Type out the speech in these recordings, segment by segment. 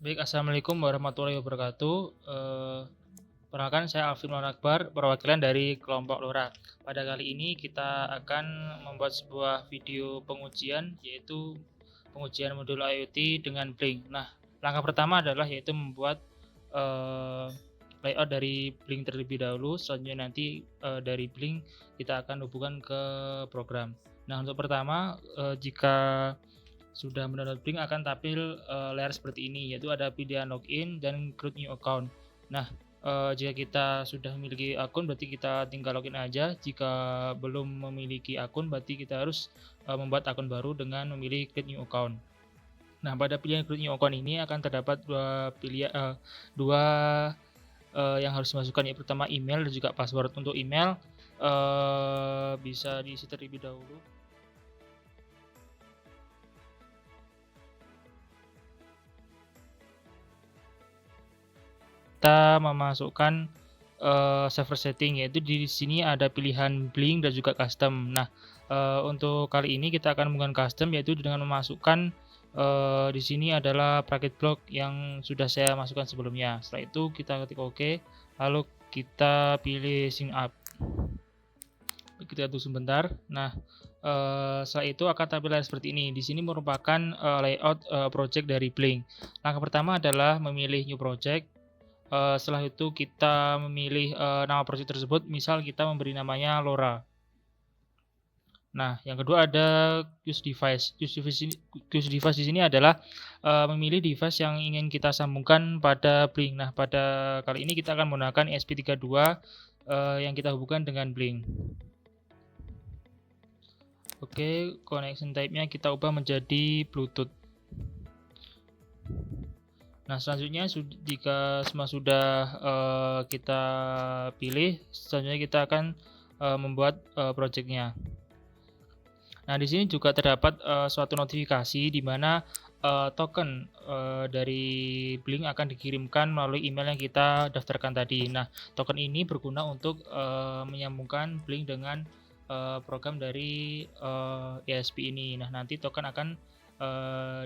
Baik, assalamualaikum warahmatullahi wabarakatuh. Perkenalkan saya Alvin Akbar, perwakilan dari kelompok LoRa. Pada kali ini kita akan membuat sebuah video pengujian, yaitu pengujian modul IoT dengan Blink. Nah, langkah pertama adalah yaitu membuat eh, layout dari Blink terlebih dahulu. Selanjutnya nanti dari Blink kita akan hubungkan ke program. Nah, untuk pertama, jika sudah mendownload Blink akan tampil layar seperti ini, yaitu ada pilihan login dan create new account. Nah, jika kita sudah memiliki akun berarti kita tinggal login aja. Jika belum memiliki akun berarti kita harus membuat akun baru dengan memilih create new account. Nah, pada pilihan create new account ini akan terdapat dua yang harus dimasukkan, yang pertama email dan juga password. Untuk email bisa diisi terlebih dahulu. Kita memasukkan server setting, yaitu di sini ada pilihan Blink dan juga custom. Nah, untuk kali ini kita akan menggunakan custom, yaitu dengan memasukkan di sini adalah packet block yang sudah saya masukkan sebelumnya. Setelah itu kita ketik OK, lalu kita pilih sync up. Kita tunggu sebentar. Nah, setelah itu akan tampil seperti ini. Di sini merupakan layout project dari Blink. Langkah pertama adalah memilih new project. Setelah itu kita memilih nama project tersebut, misal kita memberi namanya LoRa. Nah, yang kedua ada use device. Use device di sini adalah memilih device yang ingin kita sambungkan pada Blink. Nah, pada kali ini kita akan menggunakan ESP32 yang kita hubungkan dengan Blink. Oke, connection type-nya kita ubah menjadi Bluetooth. Nah, selanjutnya jika semua sudah kita pilih, selanjutnya kita akan membuat project-nya. Nah, di sini juga terdapat suatu notifikasi di mana token dari Blink akan dikirimkan melalui email yang kita daftarkan tadi. Nah, token ini berguna untuk menyambungkan Blink dengan program dari ESP ini. Nah, nanti token akan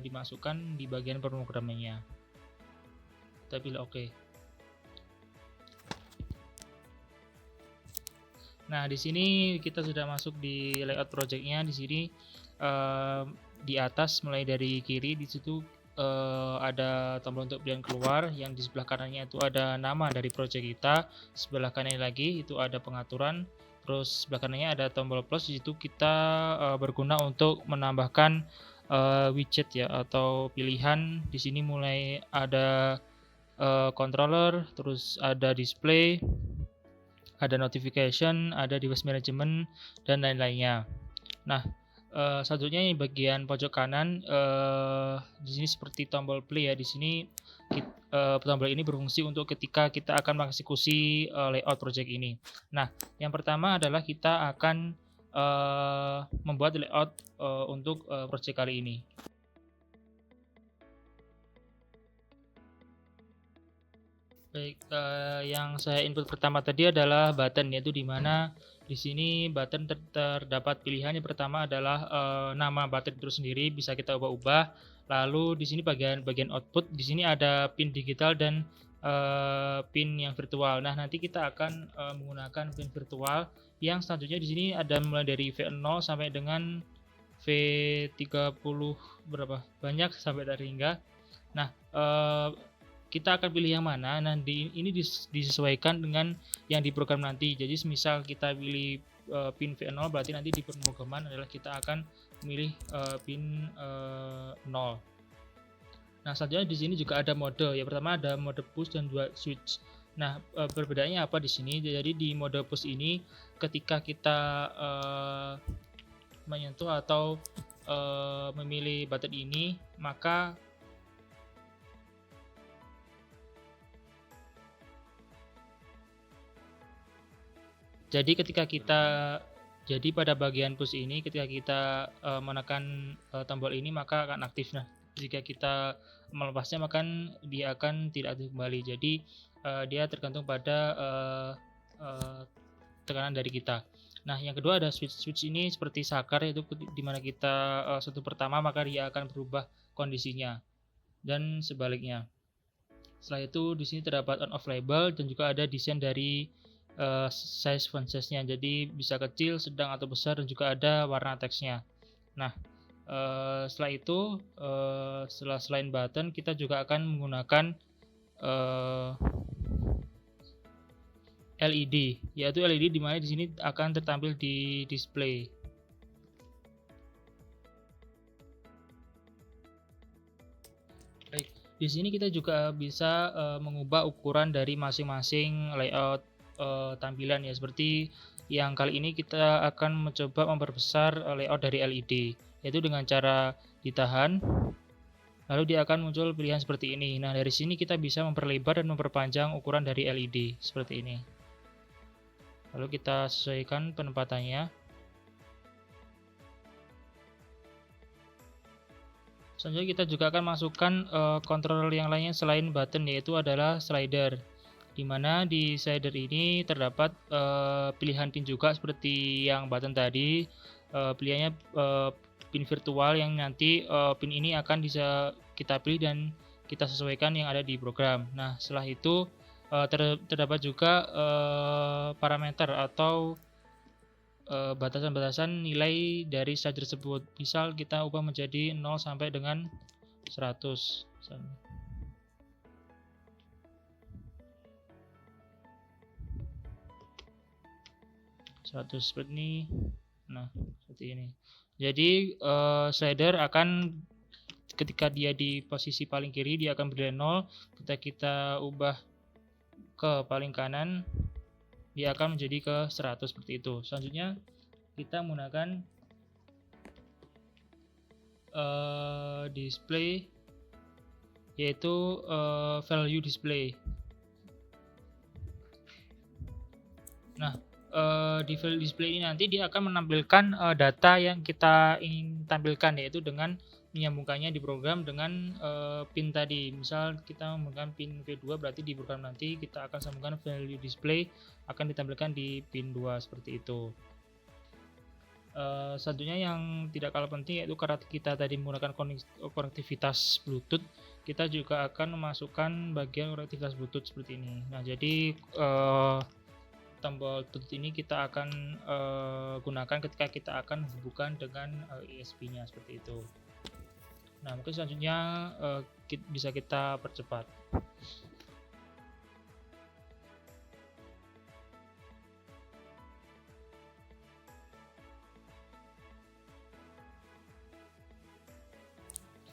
dimasukkan di bagian pemrogramannya. Kita pilih OK. Nah, di sini kita sudah masuk di layout projectnya. Di sini di atas mulai dari kiri di situ ada tombol untuk pilihan keluar, yang di sebelah kanannya itu ada nama dari project kita. Sebelah kanan lagi itu ada pengaturan. Terus sebelah kanannya ada tombol plus. Di situ kita berguna untuk menambahkan widget ya, atau pilihan. Di sini mulai ada controller, terus ada display, ada notification, ada device management, dan lain-lainnya. Nah, selanjutnya di bagian pojok kanan, di sini seperti tombol play ya. Di sini tombol ini berfungsi untuk ketika kita akan mengeksekusi layout project ini. Nah, yang pertama adalah kita akan membuat layout untuk project kali ini. Baik, yang saya input pertama tadi adalah button, yaitu di mana di sini button terdapat pilihan. Yang pertama adalah nama button itu sendiri bisa kita ubah-ubah. Lalu di sini bagian output, di sini ada pin digital dan pin yang virtual. Nah, nanti kita akan menggunakan pin virtual yang selanjutnya di sini ada mulai dari V0 sampai dengan V30 berapa banyak sampai dari hingga. Nah, kita akan pilih yang mana. Nah, ini disesuaikan dengan yang diprogram nanti. Jadi semisal kita pilih pin V0 berarti nanti di pemrograman adalah kita akan memilih pin 0. Nah, selanjutnya di sini juga ada mode. Yang pertama ada mode push dan dua switch. Nah, perbedaannya apa di sini? Jadi di mode push ini ketika kita menyentuh atau memilih button ini, maka jadi pada bagian push ini ketika kita menekan tombol ini maka akan aktif. Nah, jika kita melepasnya maka dia akan tidak aktif kembali. Jadi dia tergantung pada tekanan dari kita. Nah, yang kedua ada switch ini seperti sakar, yaitu dimana kita sentuh pertama maka dia akan berubah kondisinya dan sebaliknya. Setelah itu di sini terdapat on off label dan juga ada desain dari size font size-nya. Jadi bisa kecil, sedang atau besar dan juga ada warna teksnya. Nah, setelah itu setelah selain button kita juga akan menggunakan LED, yaitu LED di mana di sini akan tertampil di display. Baik, di sini kita juga bisa mengubah ukuran dari masing-masing layout tampilan ya, seperti yang kali ini kita akan mencoba memperbesar layout dari LED, yaitu dengan cara ditahan, lalu dia akan muncul pilihan seperti ini. Nah, dari sini kita bisa memperlebar dan memperpanjang ukuran dari LED seperti ini. Lalu kita sesuaikan penempatannya. Selanjutnya kita juga akan masukkan kontrol yang lainnya selain button, yaitu adalah slider, di mana di slider ini terdapat pilihan pin juga seperti yang button tadi. Pilihannya pin virtual yang nanti pin ini akan bisa kita pilih dan kita sesuaikan yang ada di program. Nah, setelah itu terdapat juga parameter atau batasan-batasan nilai dari slider tersebut. Misal kita ubah menjadi 0 sampai dengan 100 misalnya. Seperti ini. Nah, seperti ini. Jadi slider akan ketika dia di posisi paling kiri dia akan bernilai 0. Ketika kita ubah ke paling kanan dia akan menjadi ke 100 seperti itu. Selanjutnya kita menggunakan display, yaitu value display. Nah, di value display ini nanti dia akan menampilkan data yang kita ingin tampilkan, yaitu dengan menyambungkannya di program dengan pin tadi. Misal kita menggunakan pin V2, berarti di program nanti kita akan sambungkan value display akan ditampilkan di pin 2 seperti itu. Satunya yang tidak kalah penting yaitu karena kita tadi menggunakan konektivitas Bluetooth, kita juga akan memasukkan bagian konektivitas Bluetooth seperti ini. Nah, jadi tombol Bluetooth ini kita akan gunakan ketika kita akan hubungkan dengan ISP-nya seperti itu. Nah, mungkin selanjutnya bisa kita percepat.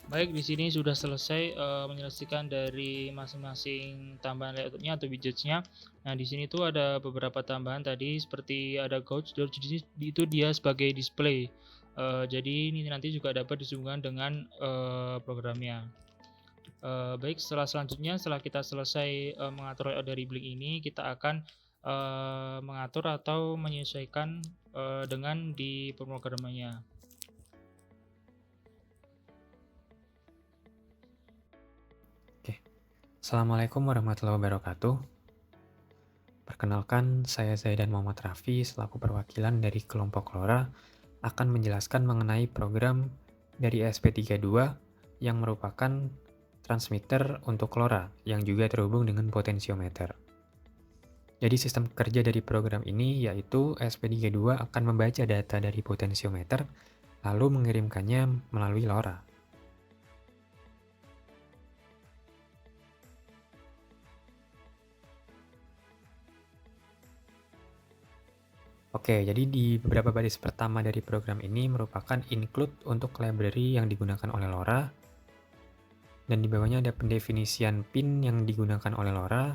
Baik, di sini sudah selesai menyelesaikan dari masing-masing tambahan layoutnya atau widgetsnya. Nah, di sini tuh ada beberapa tambahan tadi seperti ada gauge, itu dia sebagai display. Jadi ini nanti juga dapat disambungkan dengan programnya. Baik, selanjutnya kita selesai mengatur layout dari Blink ini, kita akan mengatur atau menyesuaikan dengan di pemrogramannya. Assalamualaikum warahmatullahi wabarakatuh. Perkenalkan, saya Zaidan Muhammad Raffi selaku perwakilan dari kelompok LoRa akan menjelaskan mengenai program dari ESP32 yang merupakan transmitter untuk LoRa yang juga terhubung dengan potensiometer. Jadi sistem kerja dari program ini yaitu ESP32 akan membaca data dari potensiometer lalu mengirimkannya melalui LoRa. Oke, jadi di beberapa baris pertama dari program ini merupakan include untuk library yang digunakan oleh LoRa, dan di bawahnya ada pendefinisian pin yang digunakan oleh LoRa,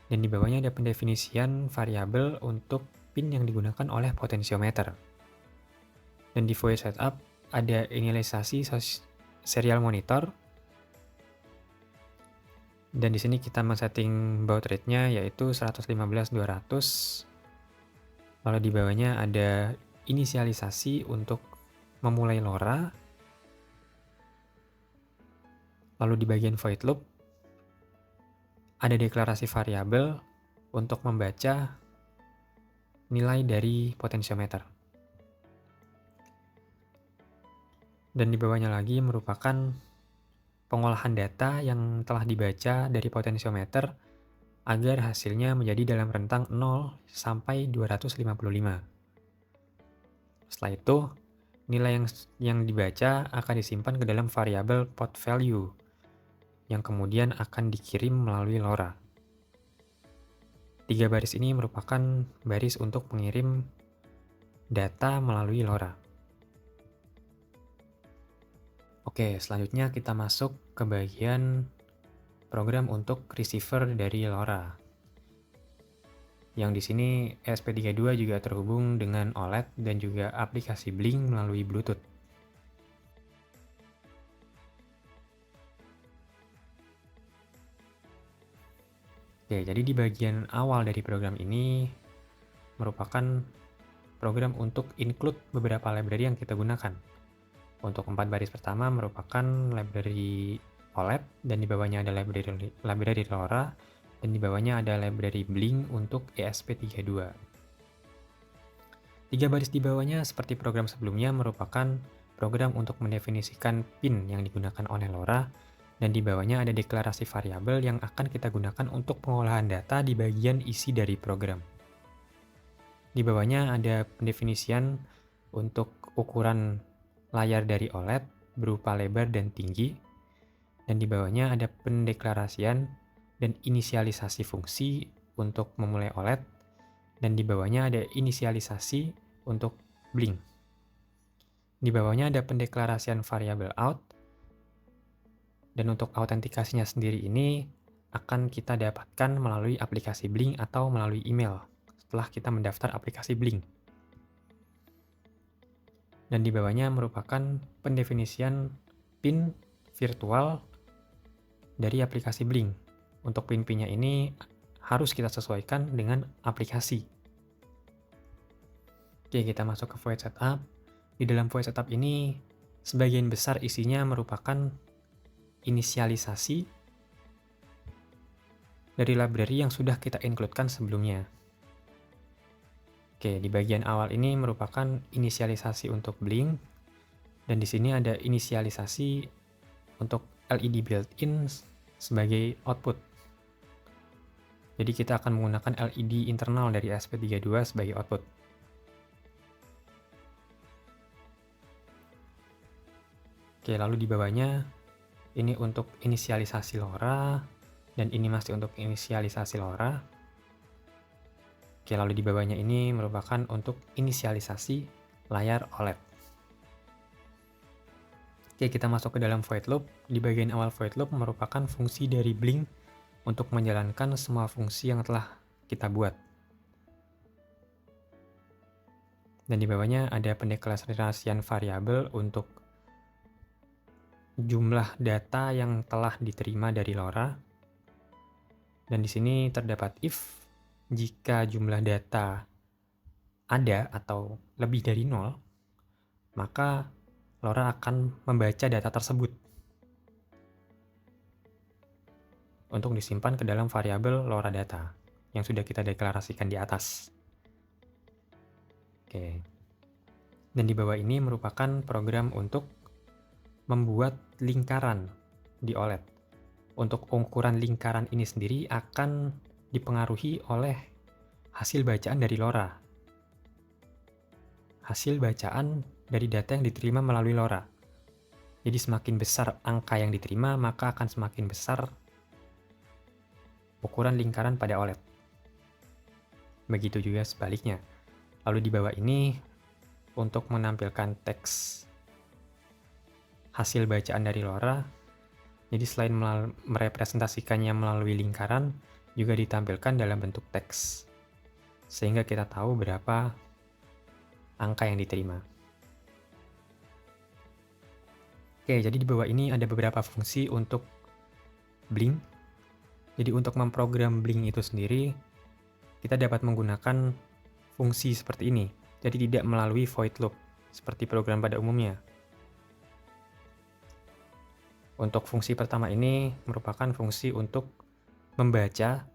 dan di bawahnya ada pendefinisian variabel untuk pin yang digunakan oleh potensiometer. Dan di voice setup ada inisialisasi serial monitor, dan di sini kita men-setting baud rate-nya yaitu 115/200. Lalu di bawahnya ada inisialisasi untuk memulai LoRa. Lalu di bagian void loop ada deklarasi variabel untuk membaca nilai dari potensiometer. Dan di bawahnya lagi merupakan pengolahan data yang telah dibaca dari potentiometer agar hasilnya menjadi dalam rentang 0 sampai 255. Setelah itu, nilai yang dibaca akan disimpan ke dalam variabel pot value yang kemudian akan dikirim melalui LoRa. 3 baris ini merupakan baris untuk mengirim data melalui LoRa. Oke, selanjutnya kita masuk ke bagian program untuk receiver dari LoRa. Yang di sini ESP32 juga terhubung dengan OLED dan juga aplikasi Blink melalui Bluetooth. Oke, jadi di bagian awal dari program ini merupakan program untuk include beberapa library yang kita gunakan. Untuk 4 baris pertama merupakan library OLED, dan di bawahnya ada library LoRa, dan di bawahnya ada library Blink untuk ESP32. 3 baris di bawahnya seperti program sebelumnya merupakan program untuk mendefinisikan pin yang digunakan oleh LoRa, dan di bawahnya ada deklarasi variabel yang akan kita gunakan untuk pengolahan data di bagian isi dari program. Di bawahnya ada pendefinisian untuk ukuran layar dari OLED berupa lebar dan tinggi, dan di bawahnya ada pendeklarasian dan inisialisasi fungsi untuk memulai OLED, dan di bawahnya ada inisialisasi untuk Blink. Di bawahnya ada pendeklarasian variabel out, dan untuk autentikasinya sendiri ini akan kita dapatkan melalui aplikasi Blink atau melalui email setelah kita mendaftar aplikasi Blink. Dan di bawahnya merupakan pendefinisian pin virtual dari aplikasi Blink. Untuk pin-pinnya ini harus kita sesuaikan dengan aplikasi. Oke, kita masuk ke void setup. Di dalam void setup ini, sebagian besar isinya merupakan inisialisasi dari library yang sudah kita include-kan sebelumnya. Oke, di bagian awal ini merupakan inisialisasi untuk Blink, dan di sini ada inisialisasi untuk LED built-in sebagai output. Jadi kita akan menggunakan LED internal dari ESP32 sebagai output. Oke, lalu di bawahnya ini untuk inisialisasi LoRa, dan ini masih untuk inisialisasi LoRa. Oke, lalu di bawahnya ini merupakan untuk inisialisasi layar OLED. Oke, kita masuk ke dalam void loop. Di bagian awal void loop merupakan fungsi dari Blink untuk menjalankan semua fungsi yang telah kita buat. Dan di bawahnya ada pendeklarasian variabel untuk jumlah data yang telah diterima dari LoRa. Dan di sini terdapat if jika jumlah data ada atau lebih dari 0, maka LoRa akan membaca data tersebut untuk disimpan ke dalam variabel LoRa data yang sudah kita deklarasikan di atas. Oke. Dan di bawah ini merupakan program untuk membuat lingkaran di OLED. Untuk ukuran lingkaran ini sendiri akan dipengaruhi oleh hasil bacaan dari LoRa. Hasil bacaan dari data yang diterima melalui LoRa. Jadi semakin besar angka yang diterima, maka akan semakin besar ukuran lingkaran pada OLED. Begitu juga sebaliknya. Lalu di bawah ini untuk menampilkan teks hasil bacaan dari LoRa, jadi selain merepresentasikannya melalui lingkaran, juga ditampilkan dalam bentuk teks, sehingga kita tahu berapa angka yang diterima. Oke, jadi di bawah ini ada beberapa fungsi untuk Blink. Jadi untuk memprogram Blink itu sendiri, kita dapat menggunakan fungsi seperti ini. Jadi tidak melalui void loop, seperti program pada umumnya. Untuk fungsi pertama ini merupakan fungsi untuk membaca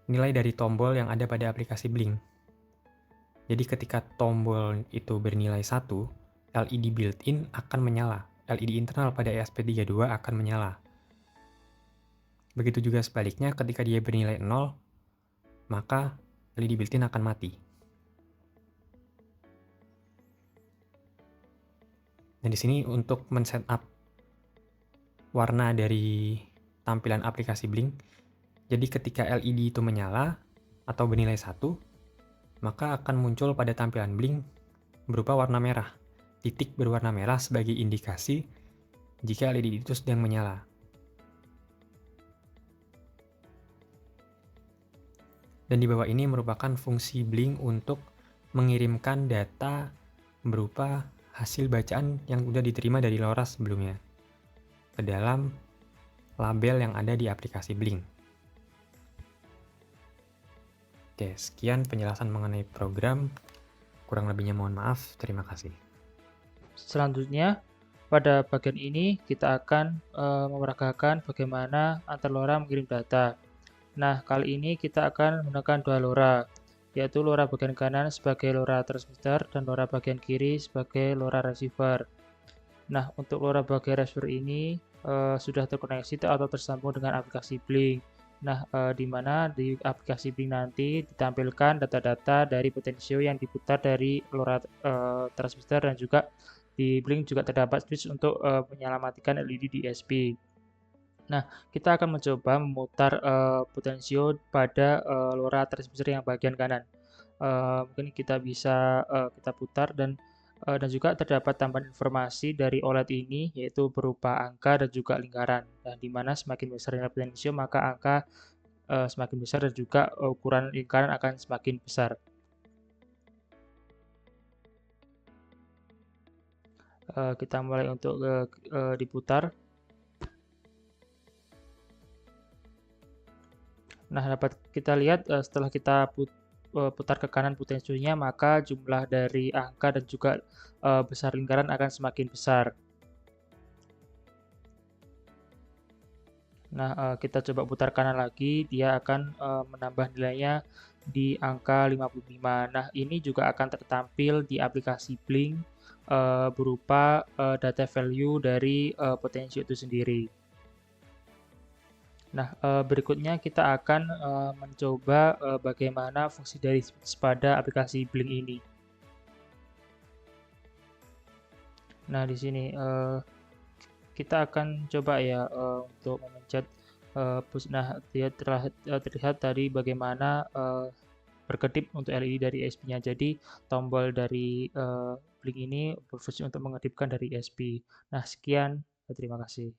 nilai dari tombol yang ada pada aplikasi Blink. Jadi ketika tombol itu bernilai 1, LED built-in akan menyala. LED internal pada ESP32 akan menyala. Begitu juga sebaliknya ketika dia bernilai 0, maka LED built-in akan mati. Nah, di sini untuk men-setup warna dari tampilan aplikasi Blink, jadi ketika LED itu menyala atau bernilai 1, maka akan muncul pada tampilan Blink berupa warna merah. Titik berwarna merah sebagai indikasi jika LED itu sedang menyala. Dan di bawah ini merupakan fungsi Blink untuk mengirimkan data berupa hasil bacaan yang sudah diterima dari LoRa sebelumnya ke dalam label yang ada di aplikasi Blink. Oke, sekian penjelasan mengenai program. Kurang lebihnya mohon maaf. Terima kasih. Selanjutnya, pada bagian ini kita akan memeragakan bagaimana antar LoRa mengirim data. Nah, kali ini kita akan menggunakan dua LoRa, yaitu LoRa bagian kanan sebagai LoRa transmitter dan LoRa bagian kiri sebagai LoRa receiver. Nah, untuk LoRa bagian receiver ini sudah terkoneksi atau tersambung dengan aplikasi Blink. Nah, di mana di aplikasi Blink nanti ditampilkan data-data dari potensio yang diputar dari LoRa transmitter, dan juga di Blink juga terdapat switch untuk menyelamatkan LED di SP. Nah, kita akan mencoba memutar potensio pada LoRa transmitter yang bagian kanan. Mungkin kita bisa kita putar, dan juga terdapat tambahan informasi dari OLED ini, yaitu berupa angka dan juga lingkaran. Nah, di mana semakin besar nilai potensio, maka angka semakin besar dan juga ukuran lingkaran akan semakin besar. Kita mulai untuk diputar. Nah, dapat kita lihat setelah kita putar ke kanan potensionya, maka jumlah dari angka dan juga besar lingkaran akan semakin besar. Nah, kita coba putar kanan lagi, dia akan menambah nilainya di angka 55. Nah, ini juga akan tertampil di aplikasi Blink berupa data value dari potensio itu sendiri. Nah, berikutnya kita akan mencoba bagaimana fungsi dari switch pada aplikasi Blink ini. Nah, di sini kita akan coba ya untuk memencet push. Nah, dia terlihat tadi bagaimana berkedip untuk LED dari ESP-nya. Jadi tombol dari Blink ini berfungsi untuk mengedipkan dari ESP. Nah, sekian, terima kasih.